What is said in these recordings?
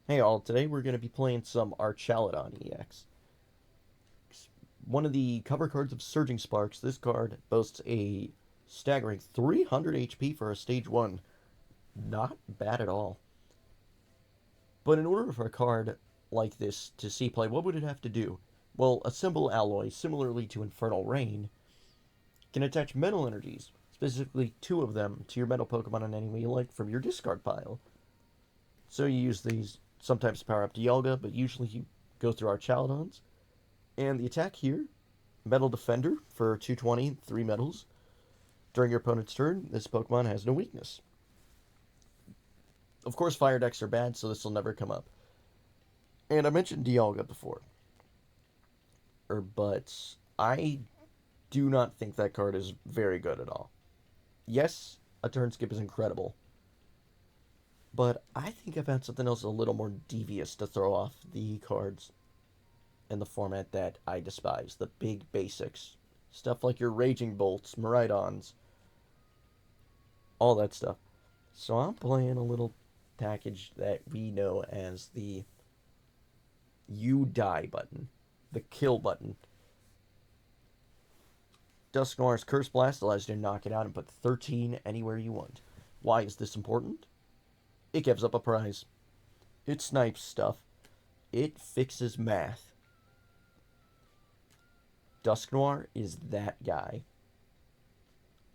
Hey all, today we're going to be playing some Archaludon EX. One of the cover cards of Surging Sparks, this card boasts a staggering 300 HP for a stage 1. Not bad at all. But in order for a card like this to see play, what would it have to do? Well, a simple alloy, similarly to Infernal Rain, can attach metal energies, specifically 2 of them, to your metal Pokemon and enemy you like from your discard pile. So you use these sometimes to power up Dialga, but usually you go through Archaludons. And the attack here, Metal Defender for 220, 3 metals. During your opponent's turn, this Pokemon has no weakness. Of course, fire decks are bad, so this will never come up. And I mentioned Dialga before. But I do not think that card is very good at all. Yes, a turn skip is incredible. But I think I found something else a little more devious to throw off the cards in the format that I despise. The big basics. Stuff like your Raging Bolts, Miraidons, all that stuff. So I'm playing a little package that we know as the You Die button. The kill button. Dusknoir's Curse Blast allows you to knock it out and put 13 anywhere you want. Why is this important? It gives up a prize. It snipes stuff. It fixes math. Dusknoir is that guy.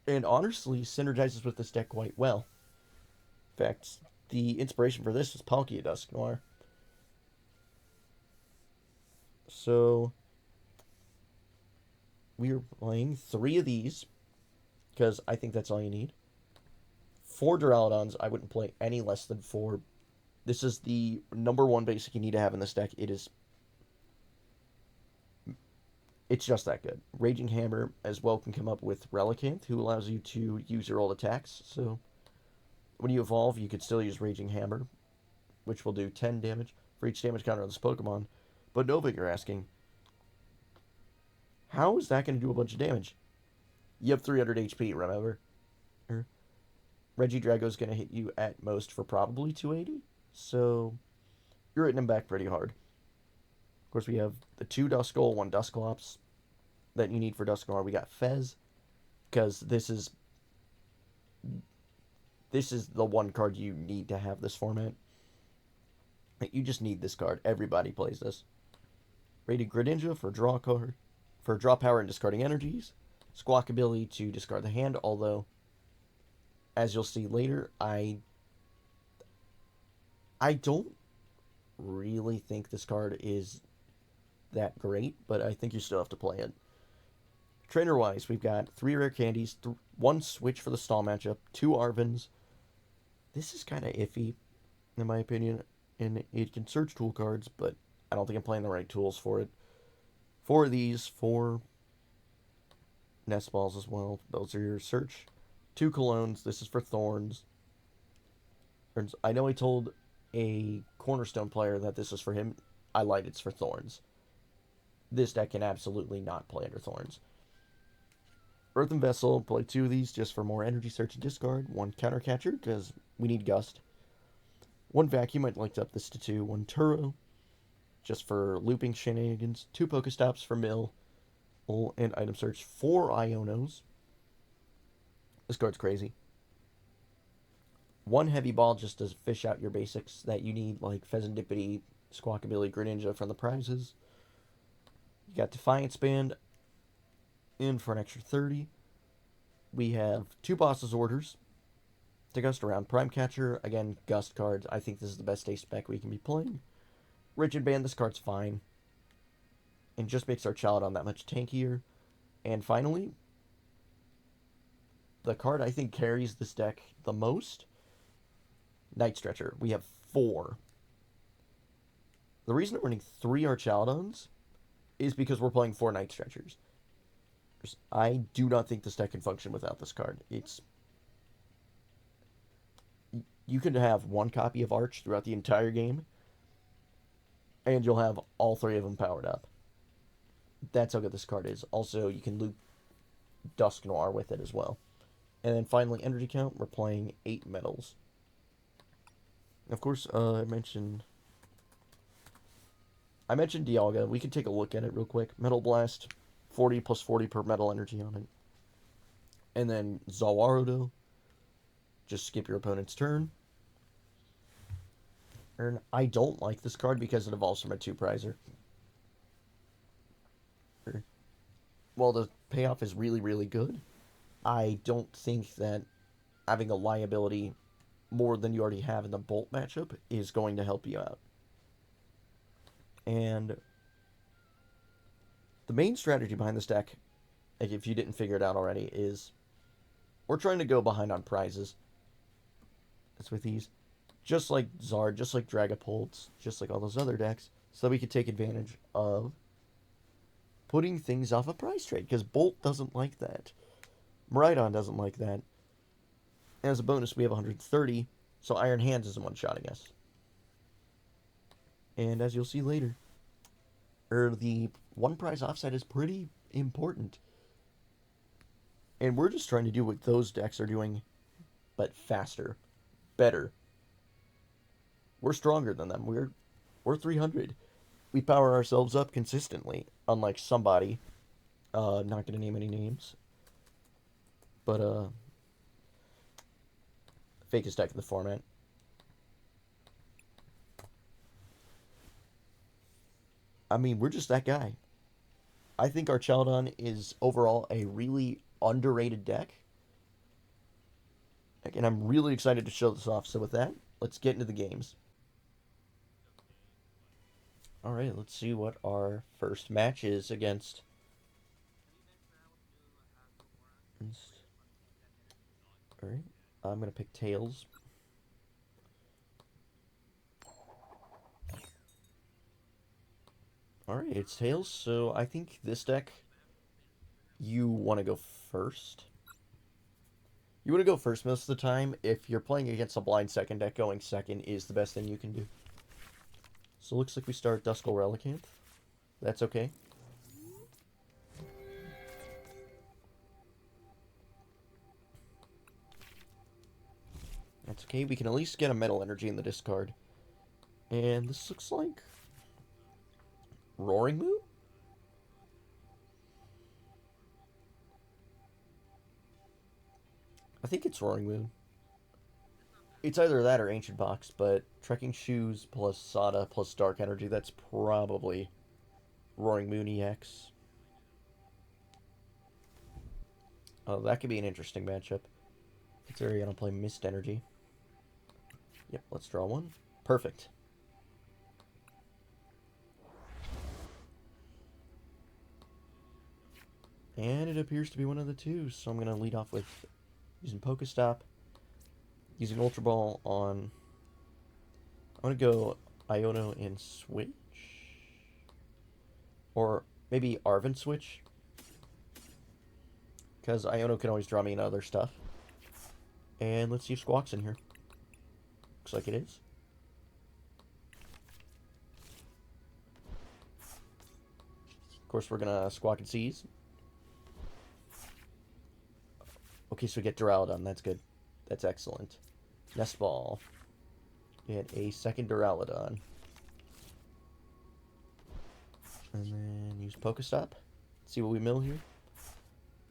And honestly, synergizes with this deck quite well. In fact, the inspiration for this was Palkia Dusknoir. So, we are playing 3 of these, because I think that's all you need. 4 Duraludons, I wouldn't play any less than 4. This is the number 1 basic you need to have in this deck. It's just that good. Raging Hammer as well can come up with Relicanth, who allows you to use your old attacks. So when you evolve, you could still use Raging Hammer, which will do 10 damage for each damage counter on this Pokemon. But Nova, you're asking, how is that going to do a bunch of damage? You have 300 HP, remember? Regidrago's going to hit you at most for probably 280. So you're hitting him back pretty hard. Of course, we have the 2 Duskull, 1 Dusclops that you need for Dusknoir. We got Fez, because this is the one card you need to have this format. You just need this card. Everybody plays this. Radiant Greninja for draw power and discarding energies. Squawkabilly to discard the hand, although, as you'll see later, I don't really think this card is that great, but I think you still have to play it. Trainer-wise, we've got 3 rare candies, 1 switch for the stall matchup, 2 Arvens. This is kind of iffy, in my opinion, and it can search tool cards, but I don't think I'm playing the right tools for it. 4 of these, 4 Nest Balls as well. Those are your search. 2 Colognes, this is for Thorns. I know I told a Cornerstone player that this is for him. I lied, it's for Thorns. This deck can absolutely not play under Thorns. Earthen Vessel, play 2 of these just for more energy search and discard. 1 Counter Catcher, because we need Gust. 1 Vacuum, I'd like to up this to 2. 1 Turo, just for looping shenanigans. 2 Pokestops for mill and item search. 4 Ionos. This card's crazy. 1 Heavy Ball just to fish out your basics that you need, like Fezandipiti, Squawkabilly, Greninja from the prizes. You got Defiance Band in for an extra 30. We have 2 Boss's Orders to gust around. Prime Catcher, again, Gust cards. I think this is the best ace spec we can be playing. Rigid Band, this card's fine. And just makes our Archaludon that much tankier. And finally, the card I think carries this deck the most, Night Stretcher. We have 4. The reason I'm running 3 Archaludons is because we're playing 4 Night Stretchers. I do not think this deck can function without this card. You can have 1 copy of Arch throughout the entire game, and you'll have all 3 of them powered up. That's how good this card is. Also, you can loop Dusknoir with it as well. And then finally, energy count, we're playing 8 metals. Of course, I mentioned I mentioned Dialga. We can take a look at it real quick. Metal Blast, 40 plus 40 per metal energy on it. And then Zawarudo. Just skip your opponent's turn. And I don't like this card because it evolves from a 2-prizer. While the payoff is really, really good, I don't think that having a liability more than you already have in the Bolt matchup is going to help you out. And the main strategy behind this deck, if you didn't figure it out already, is we're trying to go behind on prizes. That's with these. Just like Zard, just like Dragapults, just like all those other decks, so that we could take advantage of putting things off a prize trade, because Bolt doesn't like that. Miraidon doesn't like that. And as a bonus, we have 130, so Iron Hands isn't one-shotting us. And as you'll see later, the one prize offset is pretty important. And we're just trying to do what those decks are doing, but faster, better. We're stronger than them. We're 300. We power ourselves up consistently, unlike somebody. Not going to name any names. But, fakest deck in the format. I mean, we're just that guy. I think Archaludon is overall a really underrated deck. And I'm really excited to show this off. So with that, let's get into the games. Alright, let's see what our first match is against. Alright, I'm going to pick Tails. Alright, it's Tails, so I think this deck, you want to go first. You want to go first most of the time. If you're playing against a blind second deck, going second is the best thing you can do. So it looks like we start Duskull Relicanth. That's okay. That's okay. We can at least get a Metal Energy in the discard. And this looks like Roaring Moon? I think it's Roaring Moon. It's either that or Ancient Box, but Trekking Shoes plus Sada plus Dark Energy, that's probably Roaring Moon EX. Oh, that could be an interesting matchup. Considering I don't play Mist Energy. Yep, let's draw one. Perfect. And it appears to be one of the two, so I'm going to lead off with using PokéStop. Using Ultra Ball on... I'm going to go Iono and Switch. Or maybe Arven Switch. Because Iono can always draw me in other stuff. And let's see if Squawk's in here. Looks like it is. Of course, we're going to Squawk and Seize. Okay, so we get Duraludon. That's good. That's excellent. Nest Ball. Get a second Duraludon. And then use Pokéstop. See what we mill here.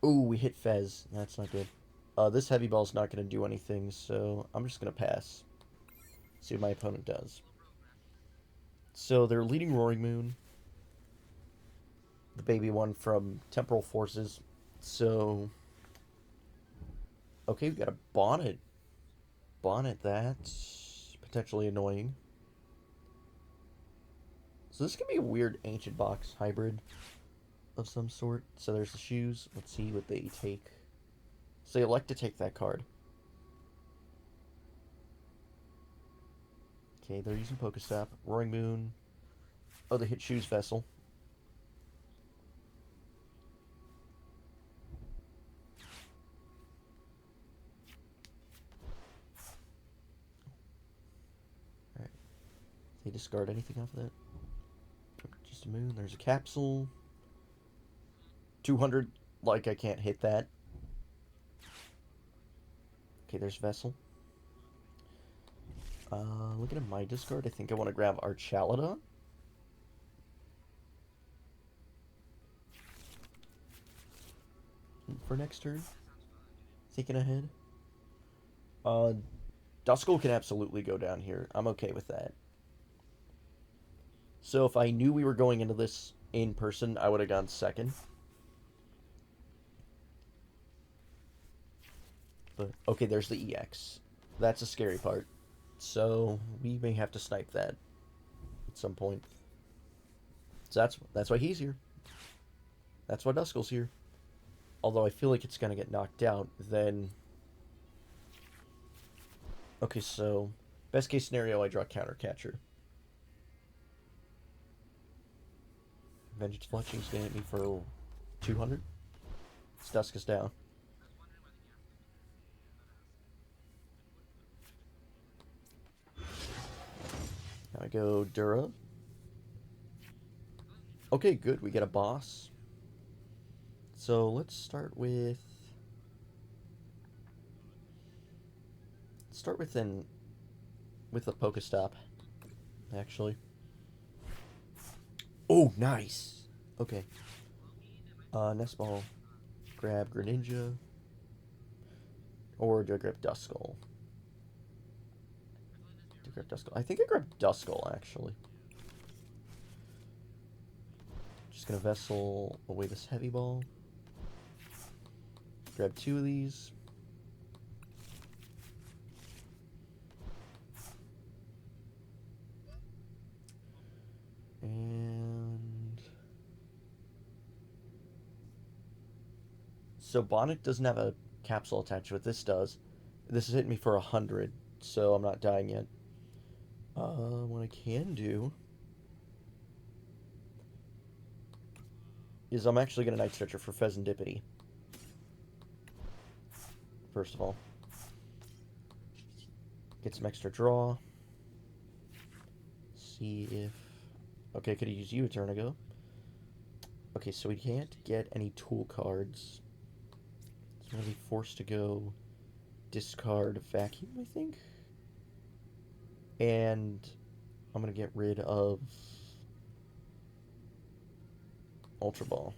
Ooh, we hit Fez. That's not good. This Heavy Ball's not going to do anything, so I'm just going to pass. See what my opponent does. So they're leading Roaring Moon. The baby one from Temporal Forces. So... okay, we got a Bonnet. Bonnet, that's potentially annoying. So this could be a weird Ancient Box hybrid of some sort. So there's the shoes. Let's see what they take. So they elect to take that card. Okay, they're using Pokéstop. Roaring Moon. Oh, they hit Shoes Vessel. Alright. They discard anything off of that? Just a moon. There's a capsule. 200. Like, I can't hit that. Okay, there's Vessel. Looking at my discard, I think I want to grab Archaludon. for next turn. Thinking ahead. Duskull can absolutely go down here. I'm okay with that. So if I knew we were going into this in person, I would have gone second. But, okay, there's the EX. That's a scary part. So, we may have to snipe that at some point. So that's why he's here. That's why Duskull's here. Although I feel like it's going to get knocked out, then... Okay, so, best case scenario, I draw Counter Catcher. Vengeance Fletching's going to hit me for 200. Let's dusk us down. Now I go Dura. Okay, good. We get a boss. So let's start with... with the PokéStop, actually. Oh, nice. Okay. Nest Ball. Grab Greninja. Or do I grab Duskull? Do I grab Duskull? I think I grabbed Duskull, actually. Just gonna Vessel away this Heavy Ball. Grab 2 of these. And... So Bonnet doesn't have a capsule attached to it. This does. This is hitting me for 100, so I'm not dying yet. What I can do is I'm actually going to Night Stretcher for Fezandipiti. First of all. Get some extra draw. See if... Okay, could have used you a turn ago. Okay, so we can't get any tool cards. So I'm going to be forced to go discard Vacuum, I think. And I'm going to get rid of Ultra Ball.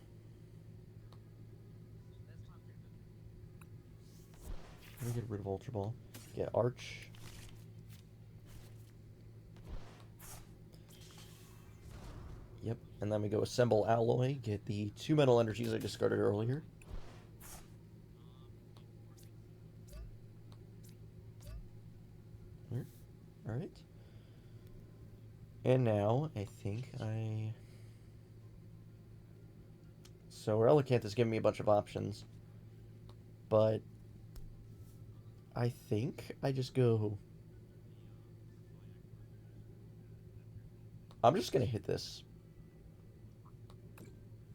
Let me get rid of Ultra Ball. Get Arch. Yep, and then we go Assemble Alloy, get the 2 Metal Energies I discarded earlier. Alright. And now, I think I... So Relicanth is giving me a bunch of options. But... I think I just go... I'm just gonna hit this.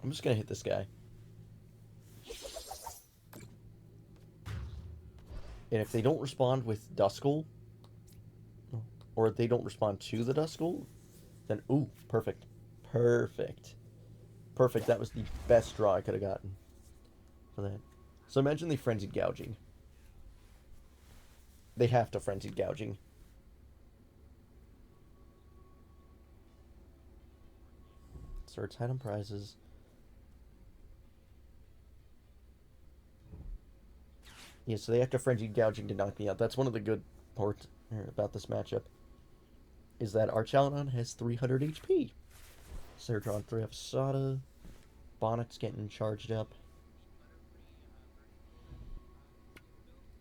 I'm just gonna hit this guy. And if they don't respond with Duskull, or if they don't respond to the Duskull, then, ooh, perfect. Perfect. Perfect, that was the best draw I could have gotten for that. So imagine the Frenzied Gouging. They have to Frenzied Gouging. Search item prizes. Yeah, so they have to Frenzied Gouging to knock me out. That's one of the good parts about this matchup. Is that Archaludon has 300 HP. So they're drawing 3 Sada. Bonnet's getting charged up.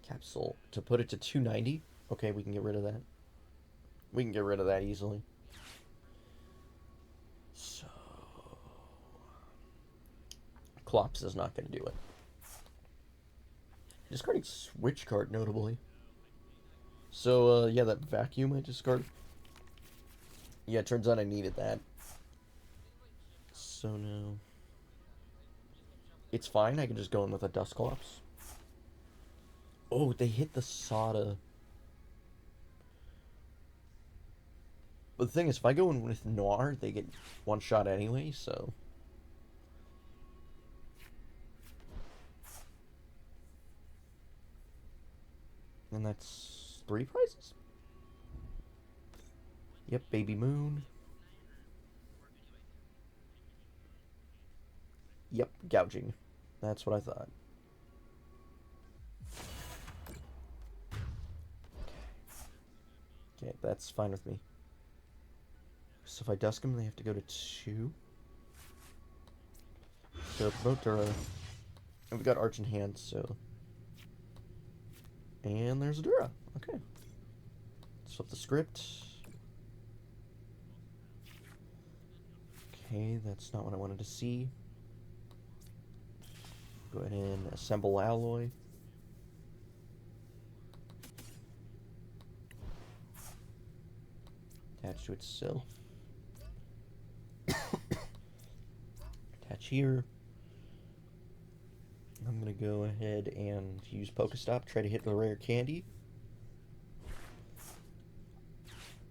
Capsule. To put it to 290. Okay, we can get rid of that. We can get rid of that easily. So... Klops is not going to do it. Discarding Switch card, notably. So, yeah, that Vacuum I discarded. Yeah, it turns out I needed that. So now... It's fine, I can just go in with a Dusclops. Oh, they hit the Sada. But the thing is, if I go in with Noir, they get one shot anyway, so... And that's 3 prizes? Yep, Baby Moon. Yep, Gouging. That's what I thought. Okay, that's fine with me. So if I dusk them, they have to go to 2. So promote Duro. And we got Arch in hand, so... And there's a Dura. Okay. Swap the script. Okay, that's not what I wanted to see. Go ahead and assemble alloy. Attach to itself. Attach here. I'm going to go ahead and use PokéStop, try to hit the rare candy.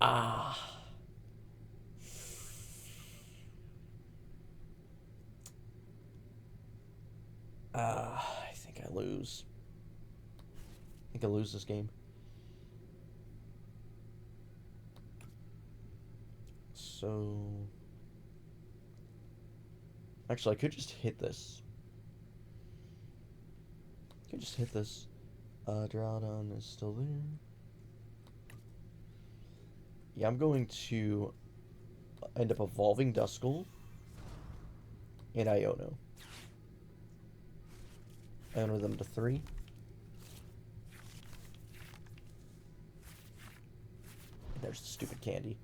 Ah. I think I lose. I think I lose this game. So... Actually, I could just hit this. I could just hit this. Duraludon is still there. Yeah, I'm going to end up evolving Duskull and Iono. Iono them to 3. And there's the stupid candy.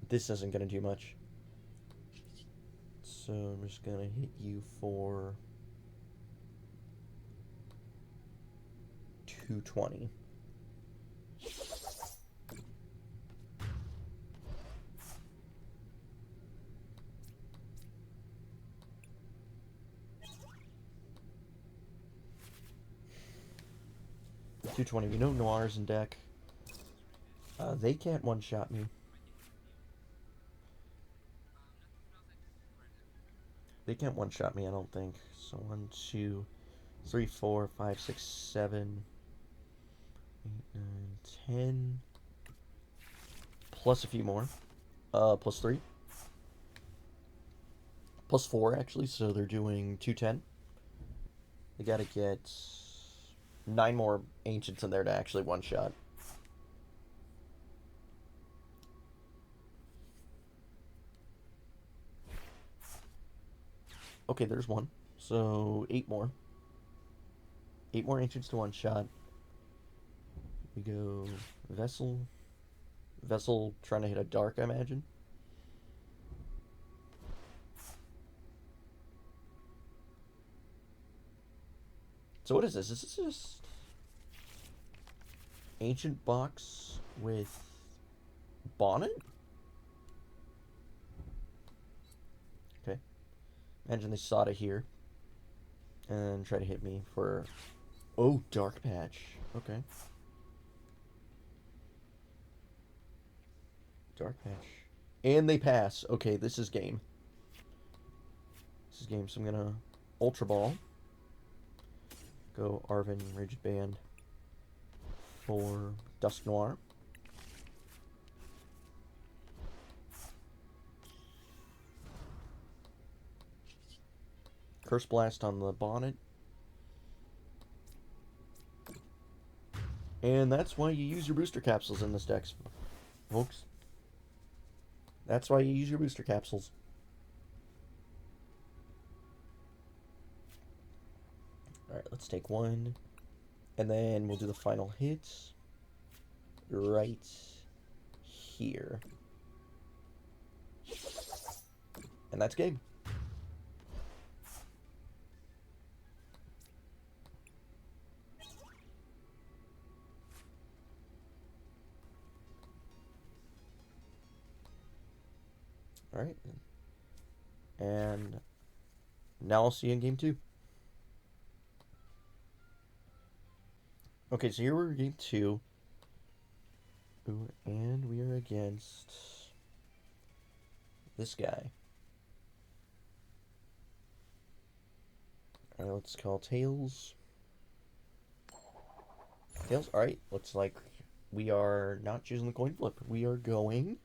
This isn't going to do much. So I'm just going to hit you for 220. $220. We know Noir's in deck. They can't one-shot me. They can't one-shot me, I don't think. So 1, 2, 3, 4, 5, 6, 7, 8, 9, 10. Plus a few more. Plus 3. Plus 4, actually, so they're doing 210. They gotta get 9 more Ancients in there to actually one-shot. Okay, there's 1. So 8 more. 8 more Ancients to one-shot. We go Vessel. Vessel trying to hit a Dark, I imagine. So what is this? Is this just Ancient box with Bonnet? Okay. Imagine they sought it here. And try to hit me for... Oh, Dark Patch. Okay. Dark Patch. And they pass. Okay, this is game. This is game, so I'm gonna Ultra Ball. Go Arven Rigid Band for Dusknoir. Curse Blast on the Bonnet. And that's why you use your booster capsules in this deck, folks. That's why you use your booster capsules. Alright, let's take 1. And then we'll do the final hit right here. And that's game. Alright. And now I'll see you in game 2. Okay, so here we're in game 2. Ooh, and we are against this guy. Alright, let's call Tails. Tails, alright, looks like we are not choosing the coin flip. We are going...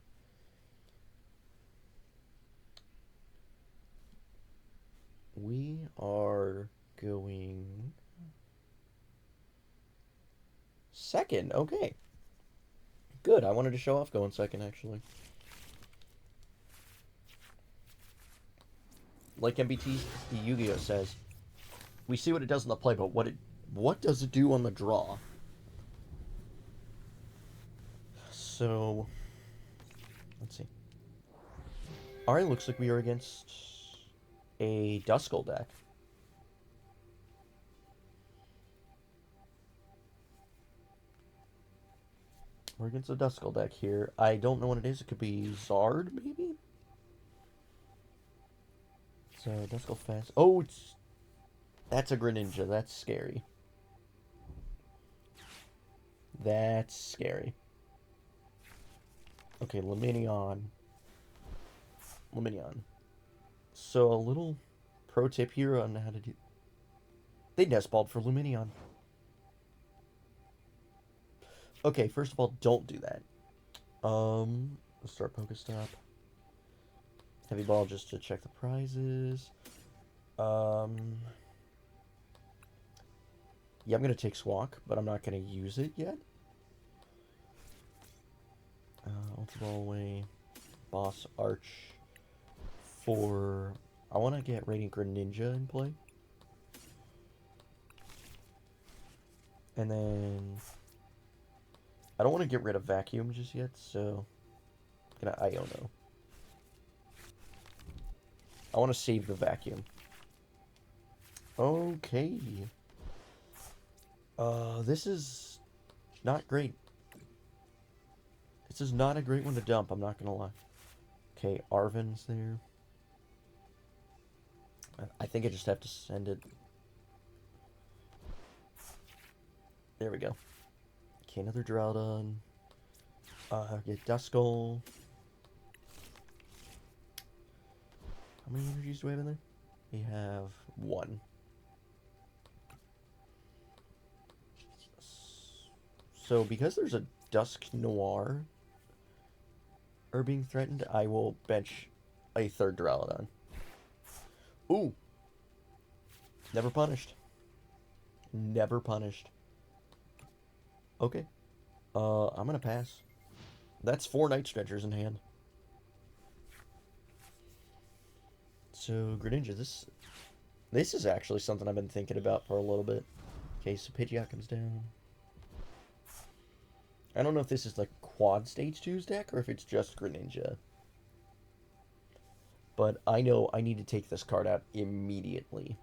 second, okay. Good, I wanted to show off going second, actually. Like MBT Yu-Gi-Oh says, we see what it does in the play, but what does it do on the draw? So, let's see. Alright, looks like we are against a Duskull deck. We're against a Duskull deck here. I don't know what it is. It could be Zard, maybe? So, Duskull fast. Oh, that's a Greninja. That's scary. That's scary. Okay, Lumineon. So, a little pro tip here on how to do... They Nest Balled for Lumineon. Okay, first of all, don't do that. Let's start PokéStop. Heavy Ball just to check the prizes. Yeah, I'm going to take Squawk, but I'm not going to use it yet. Ultra Ball away. Boss Arch for... I want to get Radiant Greninja in play. And then... I don't want to get rid of Vacuum just yet, so... I'm going to Iono. I want to save the Vacuum. Okay. This is not great. This is not a great one to dump, I'm not gonna lie. Okay, Arven's there. I think I just have to send it. There we go. Okay, another Duraludon. Get Duskull. How many energies do we have in there? We have 1. So, because there's a Dusknoir being threatened, I will bench a third Duraludon. Ooh! Never punished. Never punished. Okay. I'm gonna pass. That's 4 Night Stretchers in hand. So, Greninja, this is actually something I've been thinking about for a little bit. Okay, so Pidgeot comes down. I don't know if this is like Quad Stage 2's deck or if it's just Greninja. But I know I need to take this card out immediately.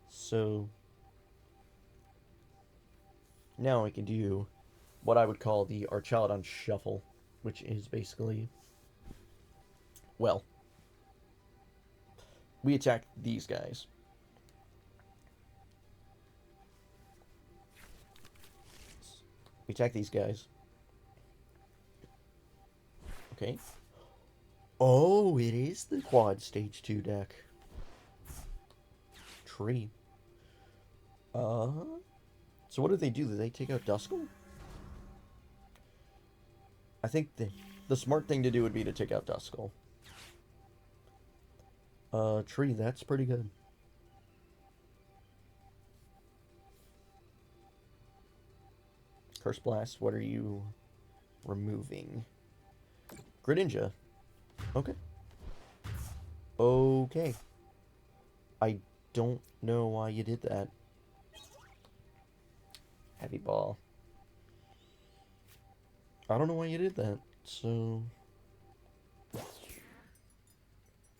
So, now I can do what I would call the Archaludon Shuffle, which is basically, well, we attack these guys. We attack these guys. Okay. Oh, it is the Quad Stage 2 deck. Tree. So what do? Do they take out Duskull? I think the smart thing to do would be to take out Duskull. Tree, that's pretty good. Curse Blast, what are you removing? Greninja. Okay. Okay. I don't know why you did that. Heavy Ball. I don't know why you did that, so...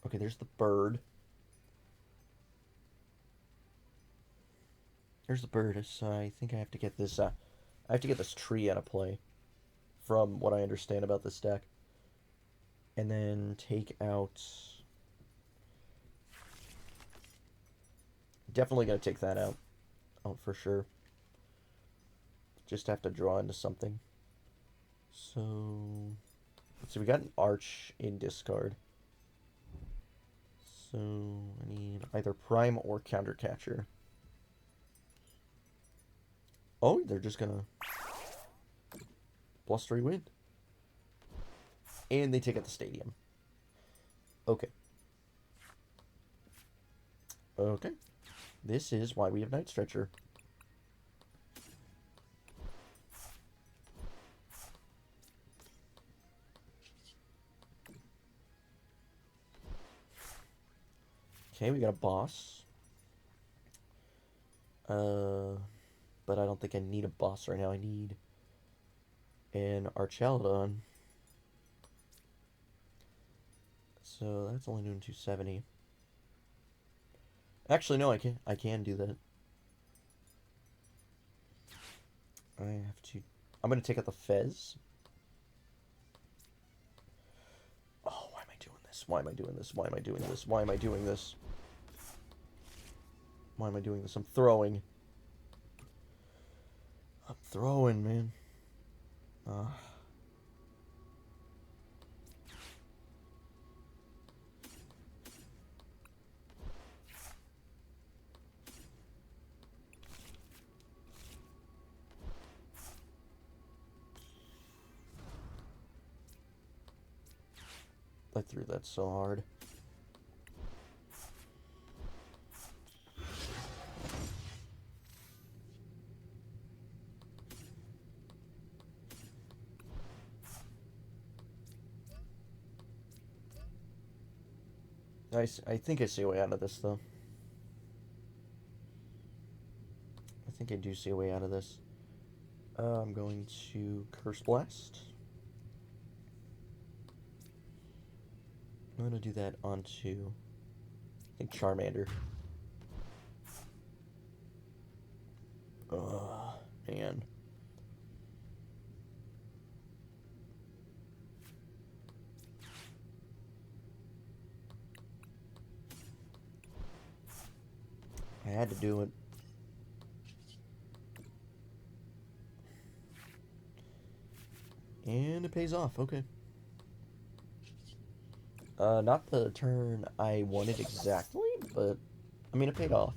Okay, there's the bird. There's the bird, so I think I have to get this, I have to get this tree out of play, from what I understand about this deck. And then take out... Definitely gonna take that out. Oh, for sure. Just have to draw into something. So... Let's see, we got an Arch in discard. So, I need either Prime or Counter Catcher. Oh, they're just gonna... +3 win. And they take out the stadium. Okay. Okay. This is why we have Night Stretcher. Okay, we got a boss. But I don't think I need a boss right now. I need an Archaludon. So that's only doing 270. Actually, no, I can do that. I have to. I'm gonna take out the Fez. Oh, why am I doing this? Why am I doing this? Why am I doing this? Why am I doing this? Why am I doing this? I'm throwing. I'm throwing, man. I threw that so hard. I think I see a way out of this, though. I think I do see a way out of this. I'm going to Curse Blast. I'm going to do that onto, I think, Charmander. Man. I had to do it. And it pays off, okay. Not the turn I wanted exactly, but, I mean, it paid off.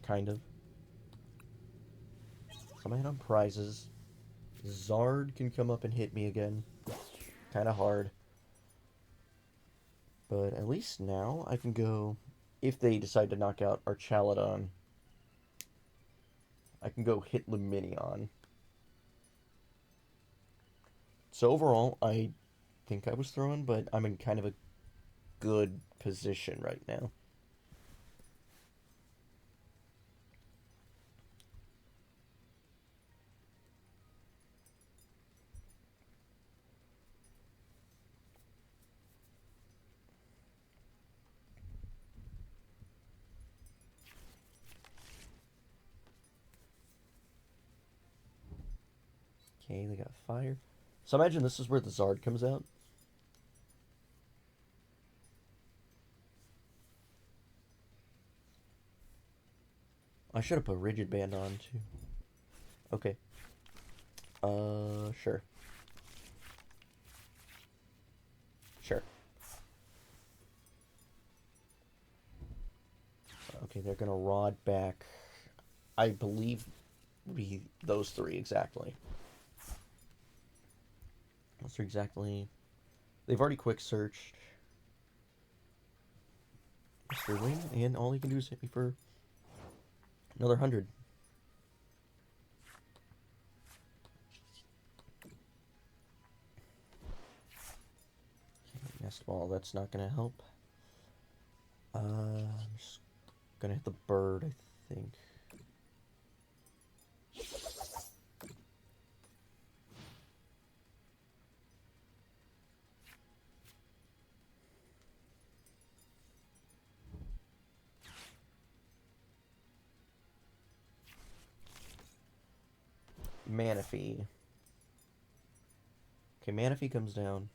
Kind of. So I'm ahead on prizes. Zard can come up and hit me again. Kind of hard. But at least now I can go, if they decide to knock out Archaludon, I can go hit Luminion. So overall, I think I was throwing, but I'm in kind of a good position right now. Okay, they got fire. So imagine this is where the Zard comes out. I should have put Rigid Band on too. Okay. Sure. Sure. Okay, they're gonna rod back. I believe be those three exactly. Those are exactly. They've already quick searched Mr. Wing, and all he can do is hit me for another 100. Nest Ball, that's not gonna help. I'm just gonna hit the bird, I think. Manaphy. Okay, Manaphy comes down.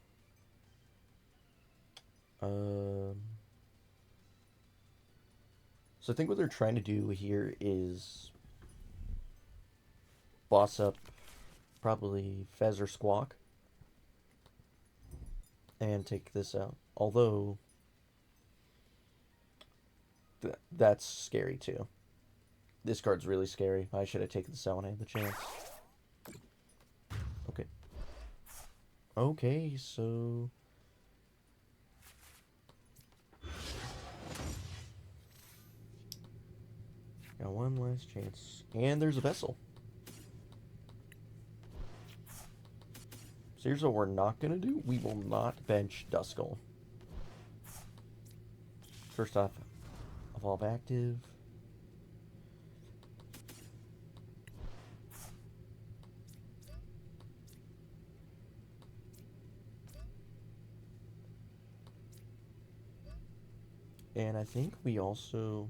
So I think what they're trying to do here is boss up probably Fez or Squawk and take this out. Although that's scary too. This card's really scary. I should have taken this out when I had the chance. Okay. Okay, so got one last chance. And there's a Vessel. So here's what we're not going to do. We will not bench Duskull. First off, Evolve Active. And I think we also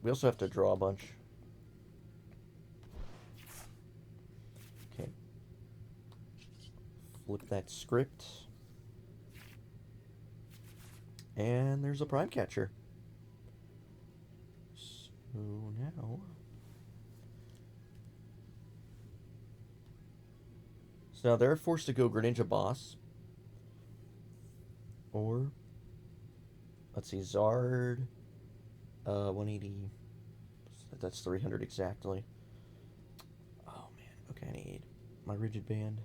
have to draw a bunch. Okay. Flip that script. And there's a Prime Catcher. So now... So now they're forced to go Greninja Boss. Or... Let's see, Zard... 180... That's 300 exactly. Oh man, okay, I need my Rigid Band.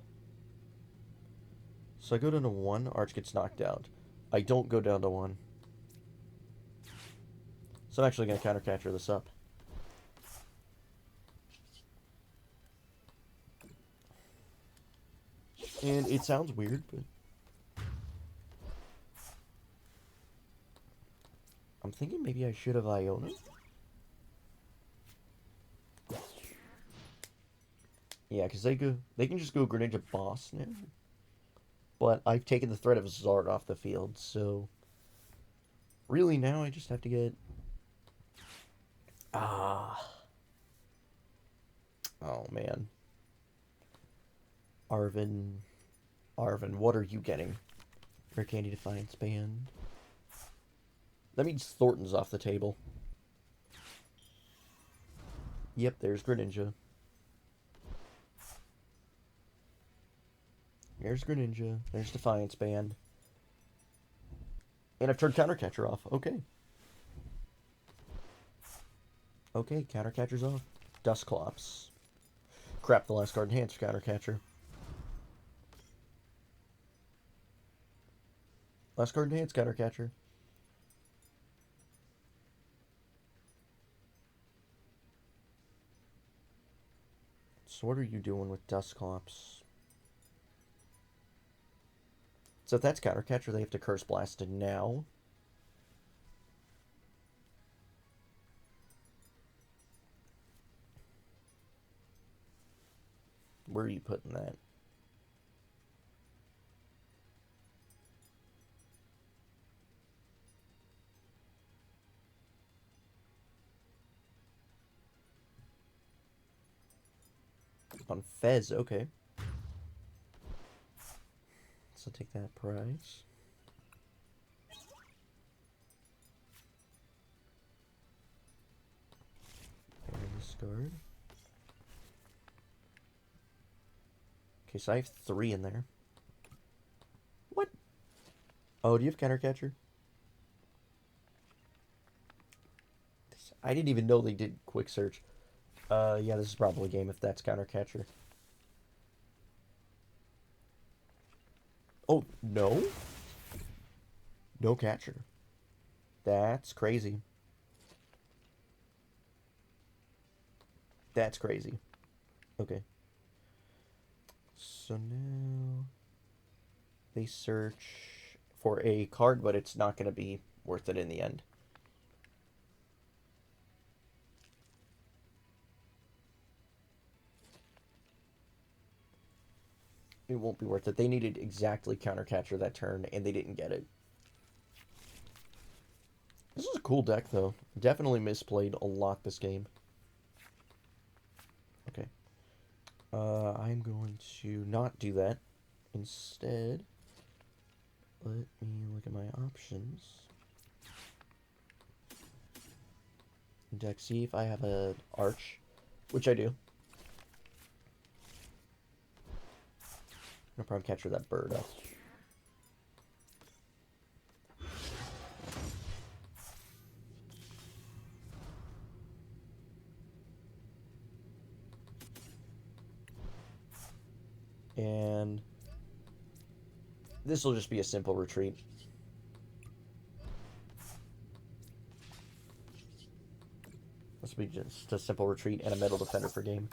So I go down to 1, Arch gets knocked out. I don't go down to 1. So I'm actually going to counter catcher this up. And it sounds weird, but... I'm thinking maybe I should have Iono. Yeah, because they can just go Greninja Boss now. But I've taken the threat of Zard off the field, so... Really now I just have to get... Oh man. Arven, what are you getting? Rare Candy Defiance Band. That means Thornton's off the table. Yep, there's Greninja. There's Greninja. There's Defiance Band. And I've turned Counter Catcher off. Okay. Okay, Counter Catcher's off. Dusclops. Crap, the last card in hand's Counter Catcher. Last card in hand's Counter Catcher. So what are you doing with Dusclops? So if that's Counter Catcher, they have to Curse Blast it now. Where are you putting that? On Fez, okay. So take that prize. And discard. Okay, so I have 3 in there. What? Oh, do you have Counter Catcher? I didn't even know they did Quick Search. Yeah, this is probably a game if that's Counter Catcher. Oh, no? No catcher. That's crazy. That's crazy. Okay. So now they search for a card, but it's not going to be worth it in the end. It won't be worth it. They needed exactly Counter Catcher that turn, and they didn't get it. This is a cool deck, though. Definitely misplayed a lot this game. Okay. I'm going to not do that. Instead, let me look at my options. Deck, see if I have an Arch, which I do. I'm gonna Prime Catcher that bird up. And this will just be a simple retreat. This will be just a simple retreat and a Metal Defender for game.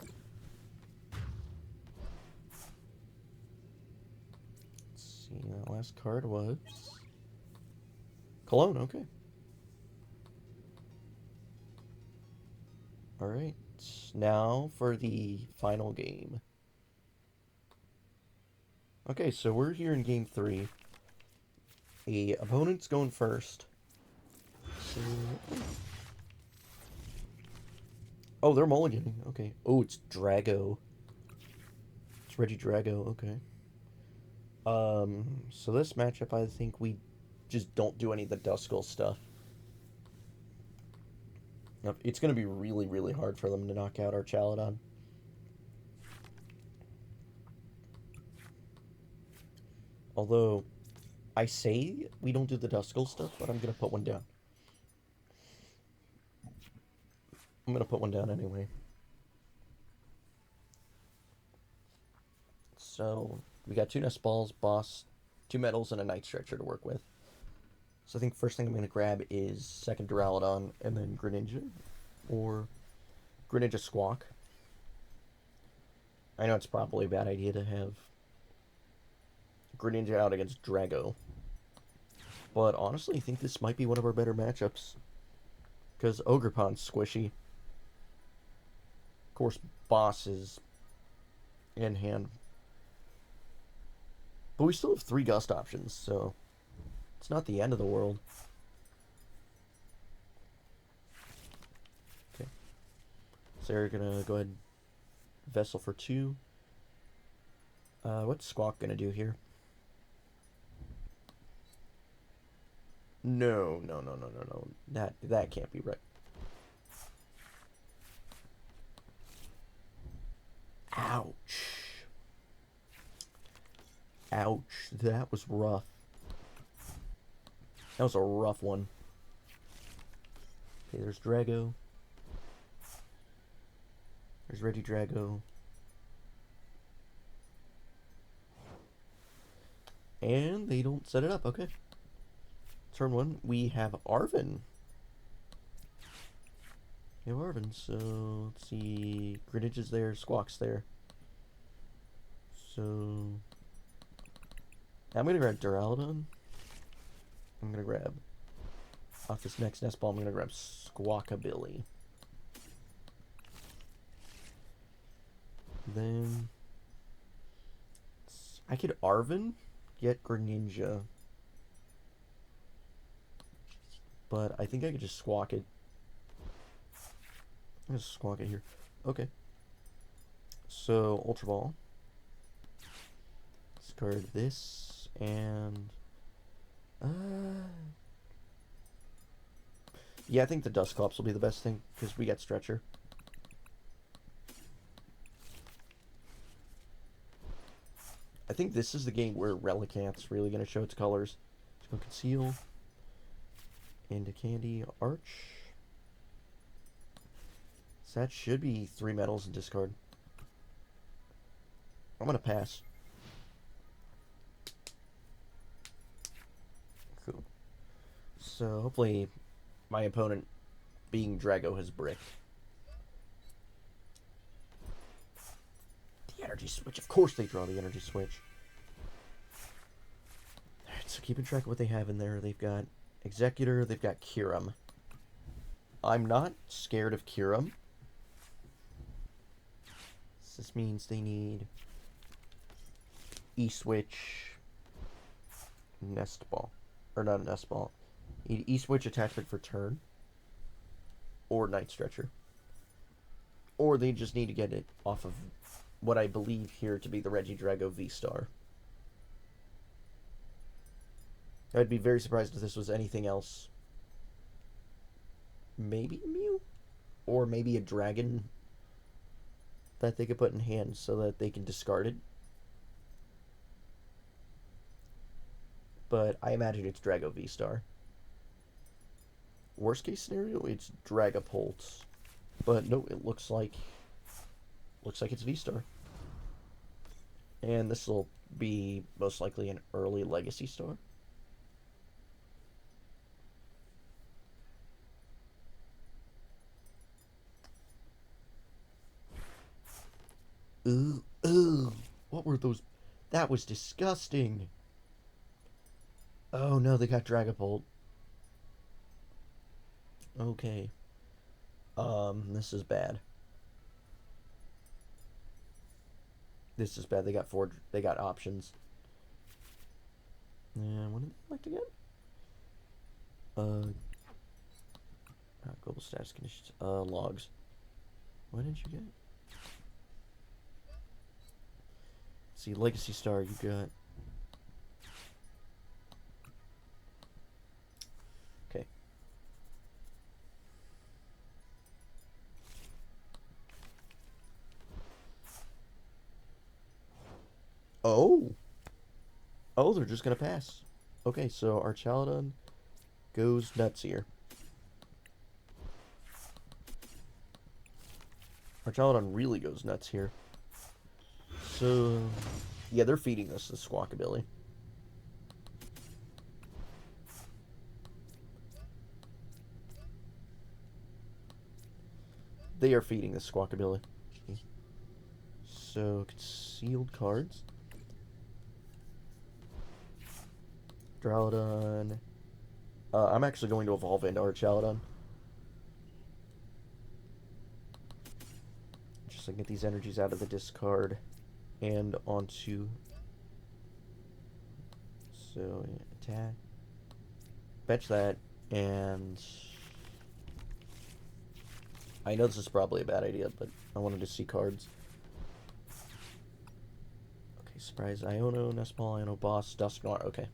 Let's see, that last card was Cologne, okay. Alright, now for the final game. Okay, so we're here in game 3. The opponent's going first. So... oh, they're mulliganing. Okay. Oh, it's Drago. It's Regidrago. Okay. So this matchup, I think we just don't do any of the Duskull stuff. It's going to be really, really hard for them to knock out Archaludon. Although, I say we don't do the Duskull stuff, but I'm going to put one down. I'm going to put one down anyway. So, we got 2 Nest Balls, Boss, 2 Metals, and a Night Stretcher to work with. So I think first thing I'm going to grab is second Duraludon, and then Greninja, or Greninja Squawk. I know it's probably a bad idea to have Greninja out against Drago, but honestly I think this might be one of our better matchups, because Ogerpon's squishy. Of course, Boss is in hand. But we still have 3 Gust options, so it's not the end of the world. Okay. So we're gonna go ahead and Vessel for 2. What's Squawk gonna do here? No. That can't be right. Ouch. Ouch. That was rough. That was a rough one. Okay, there's Drago. There's Regidrago. And they don't set it up. Okay. Turn 1, we have Arven. We have Arven, so let's see. Greninja's there, Squawk's there. So I'm gonna grab Duraludon. I'm gonna grab off this next Nest Ball. I'm gonna grab Squawkabilly. Then I could Arven, get Greninja, but I think I could just Squawk it. I'm gonna Squawk it here. Okay. So Ultra Ball. Discard this and yeah, I think the Dusclops will be the best thing because we got Stretcher. I think this is the game where Relicanth's really going to show its colors. Let's go Conceal. Into Candy. Arch. So that should be 3 metals and discard. I'm going to pass. Cool. So hopefully my opponent, being Drago, has brick. The energy switch. Of course they draw the energy switch. Alright, so keeping track of what they have in there. They've got Executor. They've got Kyurem. I'm not scared of Kyurem. This means they need E-Switch, Nest Ball. Or not a Nest Ball. Need E-Switch attachment for turn. Or Night Stretcher. Or they just need to get it off of what I believe here to be the Regidrago V-Star. I'd be very surprised if this was anything else. Maybe a Mew? Or maybe a Dragon that they could put in hand so that they can discard it. But I imagine it's Drago V-Star. Worst case scenario, it's Dragapult. But no, it looks like it's V-Star. And this will be most likely an early Legacy Star. Ooh, what were those? That was disgusting. Oh no, they got Dragapult. Okay. This is bad. This is bad. They got options. And what did they like to get? Global status conditions. Logs. What did you get? Let's see, Legacy Star, you got. Okay. Oh! Oh, they're just gonna pass. Okay, so Archaludon goes nuts here. Archaludon really goes nuts here. So, yeah, they're feeding this to Squawkabilly. They are feeding the Squawkabilly. So, concealed cards. Duraludon. I'm actually going to evolve into Archaludon. Just to get these energies out of the discard and onto. So, attack. Fetch that, and I know this is probably a bad idea, but I wanted to see cards. Okay, surprise Iono, Nest Ball, Iono Boss, Dusknoir. Okay.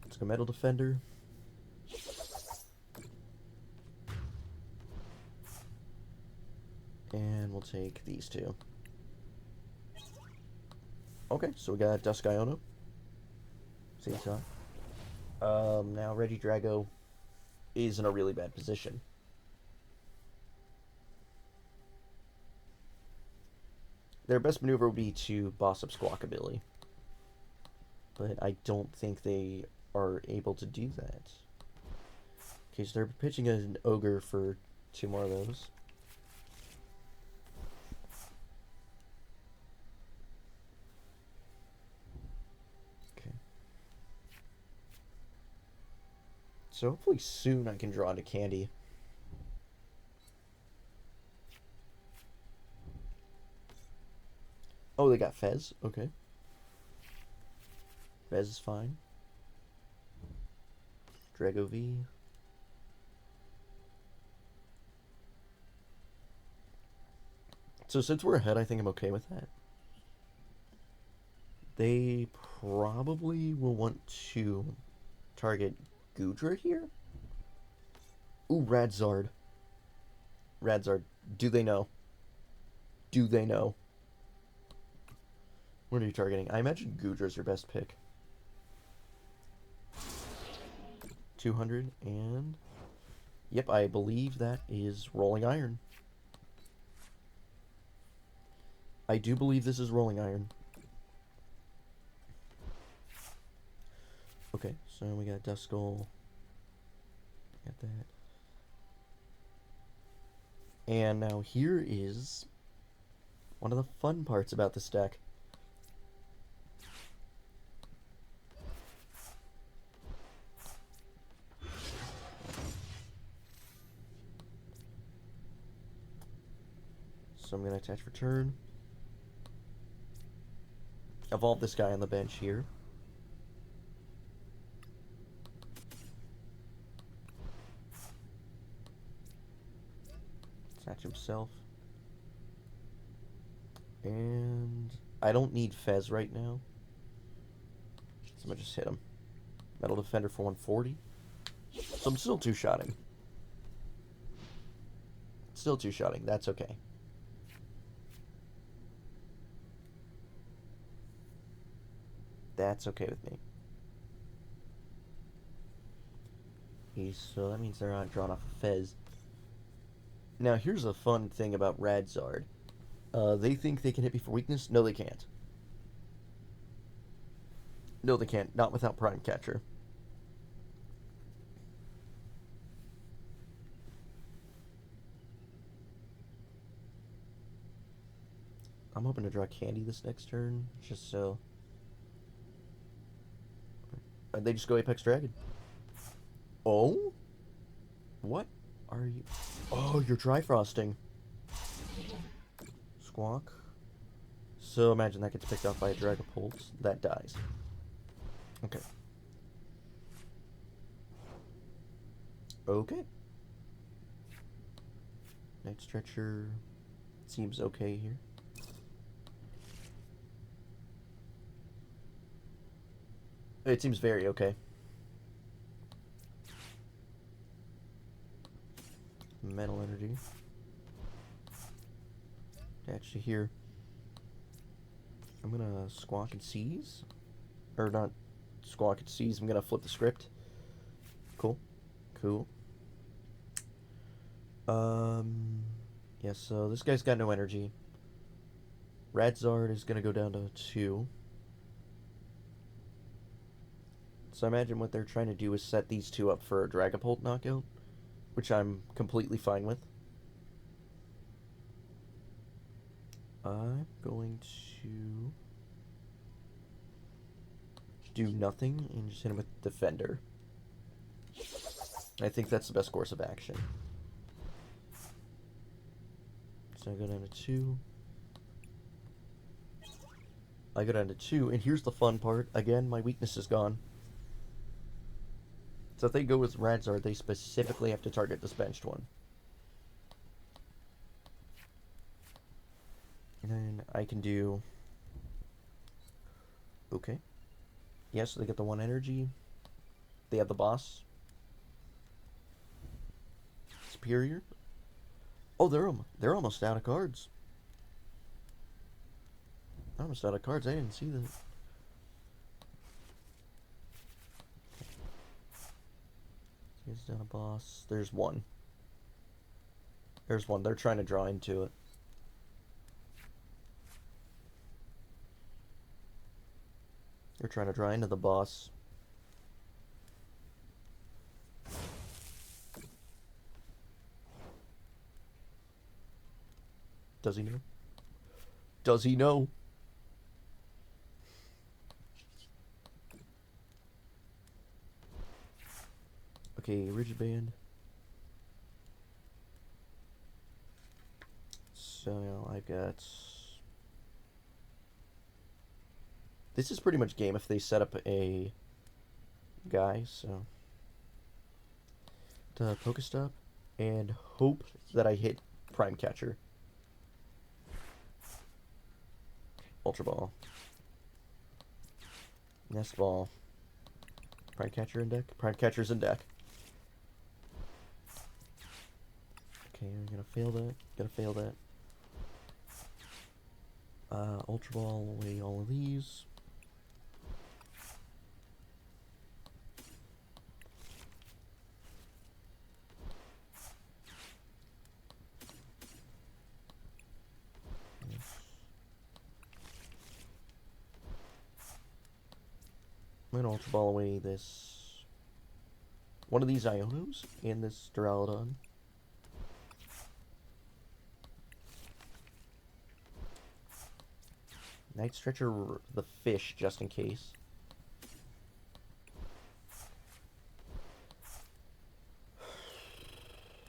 Let's go Metal Defender. And we'll take these two. Okay, so we got Dusk Iono. Same time. Now Regidrago is in a really bad position. Their best maneuver would be to boss up Squawkabilly. But I don't think they are able to do that. Okay, so they're pitching an Ogre for 2 more of those. Okay. So hopefully soon I can draw into Candy. Oh, they got Fez. Okay. Fez is fine. Drago V. So since we're ahead, I think I'm okay with that. They probably will want to target Goodra here. Ooh, Radzard. Radzard. Do they know? Do they know? What are you targeting? I imagine Goodra's your best pick. 200 and... Yep, I believe that is Rolling Iron. I do believe this is Rolling Iron. Okay, so we got Duskull. Got that. And now here is one of the fun parts about this deck. So I'm going to attach return. Evolve this guy on the bench here. Attach himself. And I don't need Fez right now. So I'm going to just hit him. Metal Defender for 140. So I'm still two-shotting. Still two-shotting. That's okay. That's okay with me. So that means they're not drawn off a Fez. Now here's a fun thing about Radzard. They think they can hit me for weakness? No, they can't. No, they can't. Not without Prime Catcher. I'm hoping to draw Candy this next turn, just so They just go Apex Dragon. Oh? What are you? Oh, you're dry frosting. Squawk. So imagine that gets picked off by a Dragapult. That dies. Okay. Okay. Night Stretcher seems okay here. It seems very okay. Metal Energy. Attached to here. I'm gonna Squawk and Seize. Or not Squawk and Seize, I'm gonna flip the script. Cool. Cool. Yeah, so this guy's got no energy. Radzard is gonna go down to 2. So I imagine what they're trying to do is set these two up for a Dragapult knockout, which I'm completely fine with. I'm going to do nothing and just hit him with Defender. I think that's the best course of action. So I go down to 2. I go down to 2, and here's the fun part. Again, my weakness is gone. So if they go with Radzard, they specifically have to target this benched one. And then I can do... Okay. Yes, so they get the 1 energy. They have the boss. Superior. Oh, they're almost out of cards. They're almost out of cards. I didn't see that. He's down a boss. There's 1. There's 1. They're trying to draw into it. They're trying to draw into the boss. Does he know? Does he know? Okay, Rigid Band. So I've got... This is pretty much game if they set up a guy, so... To PokéStop and hope that I hit Prime Catcher. Ultra Ball. Nest Ball. Prime Catcher in deck. Prime Catcher's in deck. Okay, I'm gonna fail that. Gonna fail that. Ultra Ball away all of these. I'm gonna Ultra Ball away this... one of these Ionos and this Duraludon. Night Stretcher the fish, just in case.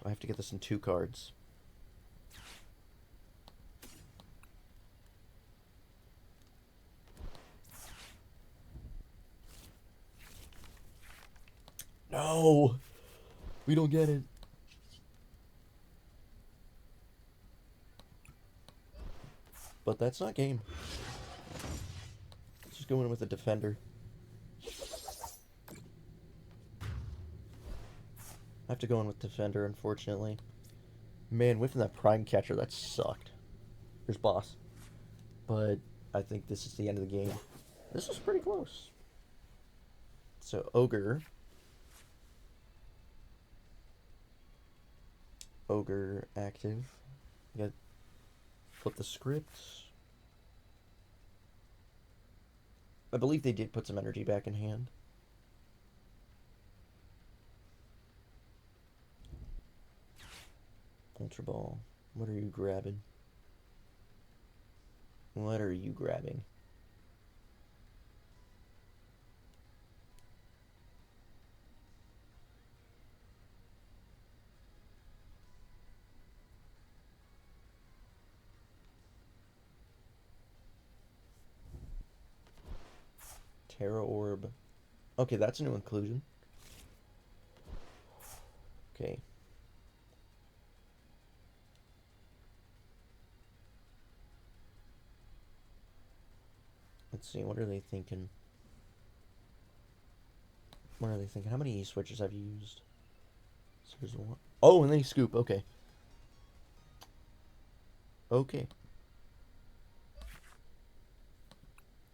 I have to get this in 2 cards. No! We don't get it. But that's not game. Let's just go in with a Defender. I have to go in with Defender, unfortunately. Man, whiffing that Prime Catcher, that sucked. Here's boss. But I think this is the end of the game. This was pretty close. So, Ogre. Ogre active. Got flip the script. I believe they did put some energy back in hand. Ultra Ball. What are you grabbing? What are you grabbing? Terra Orb. Okay, that's a new inclusion. Okay. Let's see, what are they thinking? What are they thinking? How many E-switches have you used? So there's one. Oh, and they scoop. Okay. Okay.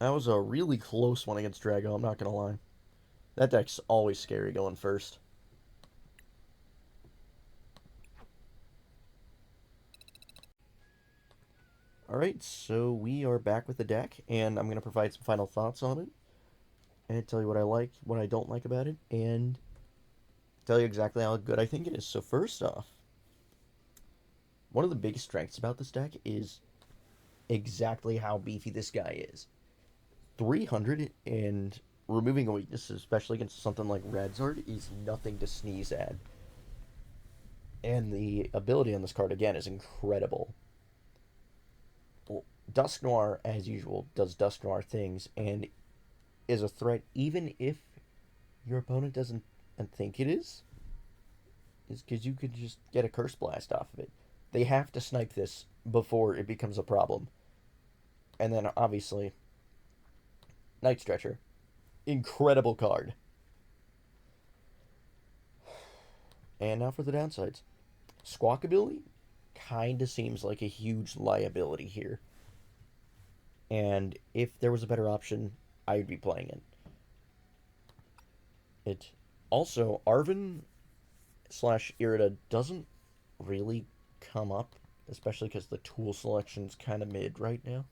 That was a really close one against Drago, I'm not gonna lie. That deck's always scary going first. Alright, so we are back with the deck, and I'm gonna provide some final thoughts on it. And tell you what I like, what I don't like about it, and tell you exactly how good I think it is. So first off, one of the biggest strengths about this deck is exactly how beefy this guy is. 300 and removing a weakness, especially against something like Redzard, is nothing to sneeze at. And the ability on this card, again, is incredible. Well, Dusknoir, as usual, does Dusknoir things and is a threat even if your opponent doesn't think it is because you could just get a Curse Blast off of it. They have to snipe this before it becomes a problem. And then, obviously, Night Stretcher. Incredible card. And now for the downsides. Squawkabilly kinda seems like a huge liability here. And if there was a better option, I would be playing it. It also, Arven / Irida doesn't really come up, especially because the tool selection's kind of mid right now.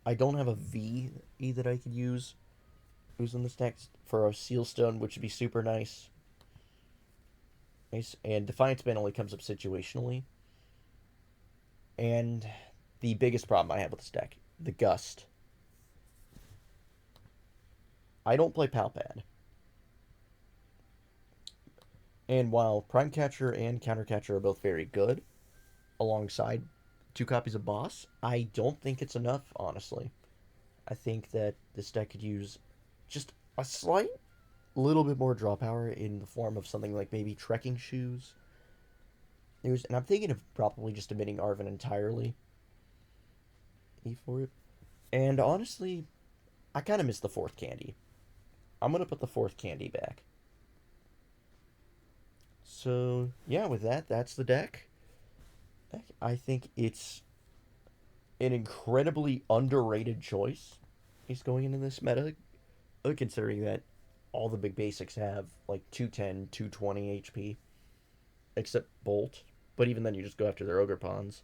I don't have a VE that I could use who's in this deck for a Sealstone, which would be super nice. And Defiance Band only comes up situationally. And the biggest problem I have with this deck, the Gust. I don't play Palpad. And while Prime Catcher and Counter Catcher are both very good, alongside 2 copies of Boss, I don't think it's enough, honestly. I think that this deck could use just a slight little bit more draw power in the form of something like maybe Trekking Shoes. And I'm thinking of probably just omitting Arven entirely for it. And honestly, I kind of miss the 4th candy. I'm going to put the 4th candy back. So, yeah, with that, that's the deck. I think it's an incredibly underrated choice. He's going into this meta, considering that all the big basics have like 210, 220 HP, except Bolt. But even then, you just go after their Ogre Pawns.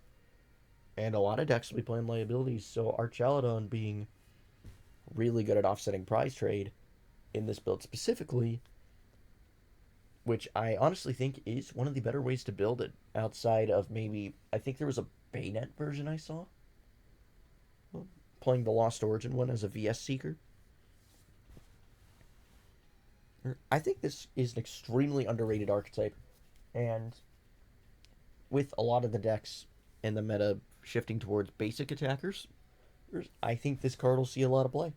And a lot of decks will be playing liabilities, so Archaludon being really good at offsetting prize trade in this build specifically, which I honestly think is one of the better ways to build it outside of maybe, I think there was a Bayonet version I saw, playing the Lost Origin one as a VS Seeker. I think this is an extremely underrated archetype, and with a lot of the decks in the meta shifting towards basic attackers, I think this card will see a lot of play.